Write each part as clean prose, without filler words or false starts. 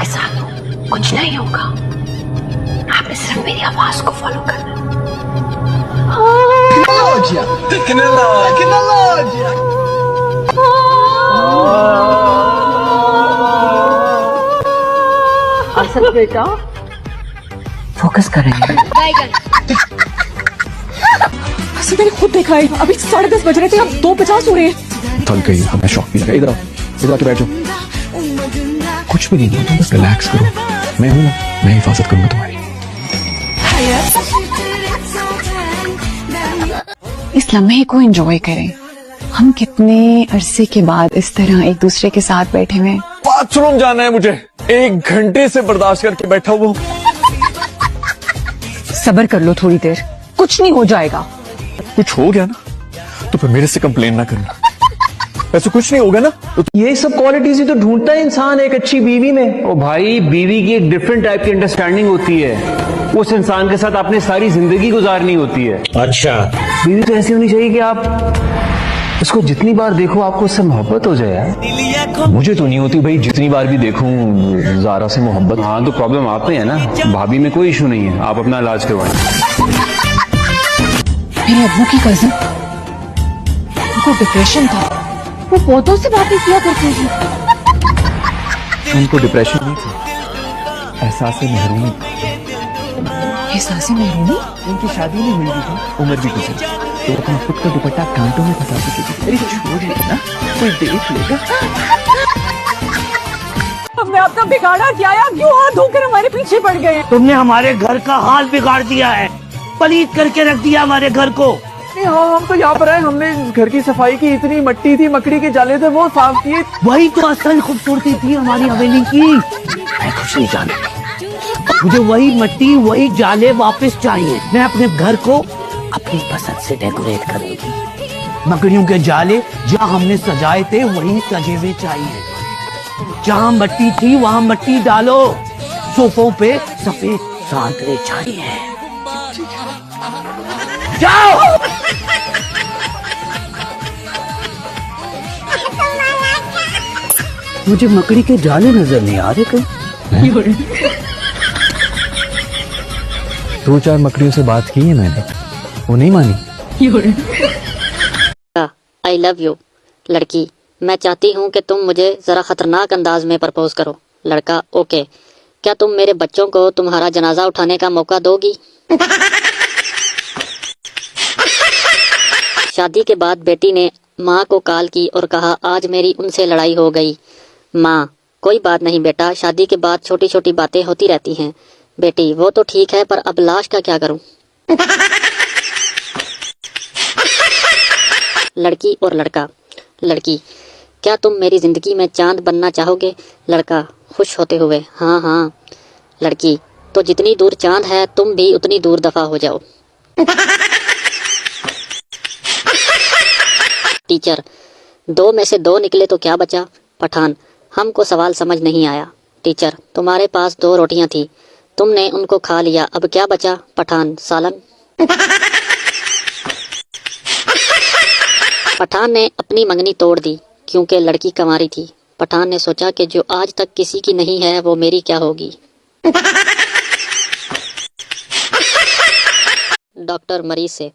के साथ हूँ, कुछ नहीं होगा। आपने सिर्फ मेरी आवाज को फॉलो करना। असल बेटा फोकस करेंगे। मैंने खुद देखा है, अभी 10:30 बज रहे थे, अब 2:50 हो रहे हैं। थक गई हमें शौक भी लगा। इधर आओ, इधर आके बैठ जाओ। कुछ भी नहीं हुआ, तुम बस रिलैक्स करो। मैं हूं ना, मैं हिफाजत करूंगा तुम्हारी। इस लम्हे को एंजॉय करें। हम कितने अरसे के बाद इस तरह एक दूसरे के साथ बैठे हुए। बाथरूम जाना है मुझे, 1 घंटे से बर्दाश्त करके बैठा हुआ। सब्र कर लो थोड़ी देर, कुछ नहीं हो जाएगा। कुछ हो गया ना तो फिर मेरे से कंप्लेन ना करना। ऐसे कुछ नहीं होगा ना तो ये सब क्वालिटीज ही तो ढूंढता है इंसान एक अच्छी बीवी में। ओ भाई, बीवी की एक डिफरेंट टाइप की अंडरस्टैंडिंग होती है। उस इंसान के साथ आपने सारी जिंदगी गुजारनी होती है। अच्छा, बीवी तो ऐसी होनी चाहिए कि आप उसको जितनी बार देखो आपको उससे मोहब्बत हो जाए यार। मुझे तो नहीं होती भाई, जितनी बार भी देखूं ज़ारा से मोहब्बत। हाँ तो प्रॉब्लम आप में है ना, भाभी में कोई इशू नहीं है, आप अपना इलाज करवाएं। मेरे अब्बू की कजिन, उनको डिप्रेशन था, वो पौधों से बातें किया करती थी। उनको डिप्रेशन नहीं था, एहसास महरूमी। एहसास महरूमी? उनकी शादी नहीं हुई थी, उम्र भी गुजरी, तो अपना खुद का दुपट्टा कांटों में फंसा चुकी थी। अरे छोड़ ना, कोई देख लेगा। हमने आपका बिगाड़ा क्या है? क्यों हाथ धोकर हमारे पीछे पड़ गए? तुमने हमारे घर का हाल बिगाड़ दिया है, पलीत करके रख दिया हमारे घर को। हाँ, हम तो यहाँ पर आए, हमने घर की सफाई की, इतनी मट्टी थी, मकड़ी के जाले थे, वो साफ किए। वही तो असल खूबसूरती थी हमारी हवेली की। मैं कुछ नहीं जानती, मुझे वही मट्टी वही जाले वापस चाहिए। मैं अपने घर को अपनी पसंद से डेकोरेट करूंगी। मकड़ियों के जाले जहाँ हमने सजाए थे वही सजे हुए चाहिए। जहाँ मट्टी थी वहाँ मट्टी डालो। सोफों पे सफेद चादरें चाहिए। जाओ। मुझे मकड़ी के जाले नजर नहीं आ रहे कहीं। 2-4 मकड़ियों से बात की है मैंने, वो नहीं मानी। I love you. लड़की, मैं चाहती हूँ कि तुम मुझे जरा खतरनाक अंदाज में प्रपोज करो। लड़का, ओके। क्या तुम मेरे बच्चों को तुम्हारा जनाजा उठाने का मौका दोगी? शादी के बाद बेटी ने माँ को कॉल की और कहा आज मेरी उनसे लड़ाई हो गई। माँ, कोई बात नहीं बेटा, शादी के बाद छोटी छोटी बातें होती रहती हैं। बेटी, वो तो ठीक है, पर अब लाश का क्या करूं? लड़की और लड़का। लड़की, क्या तुम मेरी जिंदगी में चांद बनना चाहोगे? लड़का खुश होते हुए, हाँ हाँ। लड़की, तो जितनी दूर चांद है तुम भी उतनी दूर दफा हो जाओ। टीचर, 2 में से 2 निकले तो क्या बचा? पठान, हमको सवाल समझ नहीं आया। टीचर, तुम्हारे पास 2 रोटियां थी, तुमने उनको खा लिया, अब क्या बचा? पठान, सालन। पठान ने अपनी मंगनी तोड़ दी क्योंकि लड़की कंवारी थी। पठान ने सोचा कि जो आज तक किसी की नहीं है वो मेरी क्या होगी। डॉक्टर मरीज से,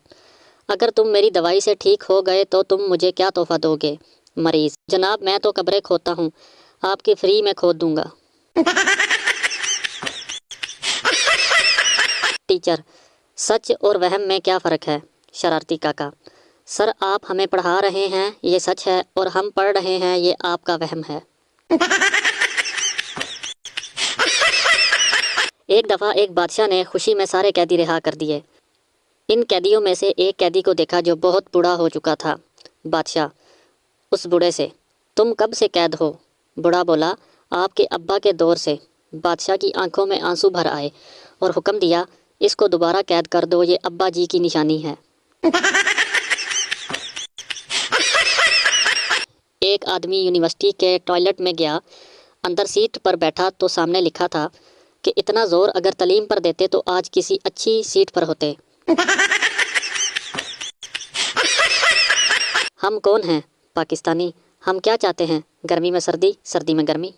अगर तुम मेरी दवाई से ठीक हो गए तो तुम मुझे क्या तोहफा दोगे? मरीज, जनाब मैं तो कब्रें खोदता हूँ, आपकी फ्री में खोद दूंगा। टीचर, सच और वहम में क्या फ़र्क है? शरारती काका, सर आप हमें पढ़ा रहे हैं ये सच है और हम पढ़ रहे हैं ये आपका वहम है। एक दफ़ा एक बादशाह ने खुशी में सारे कैदी रिहा कर दिए। इन कैदियों में से एक कैदी को देखा जो बहुत बूढ़ा हो चुका था। बादशाह उस बूढ़े से, तुम कब से कैद हो? बूढ़ा बोला, आपके अब्बा के दौर से। बादशाह की आंखों में आंसू भर आए और हुक्म दिया, इसको दोबारा कैद कर दो, ये अब्बा जी की निशानी है। एक आदमी यूनिवर्सिटी के टॉयलेट में गया, अंदर सीट पर बैठा तो सामने लिखा था कि इतना जोर अगर तालीम पर देते तो आज किसी अच्छी सीट पर होते। हम कौन हैं? पाकिस्तानी। हम क्या चाहते हैं? गर्मी में सर्दी, सर्दी में गर्मी।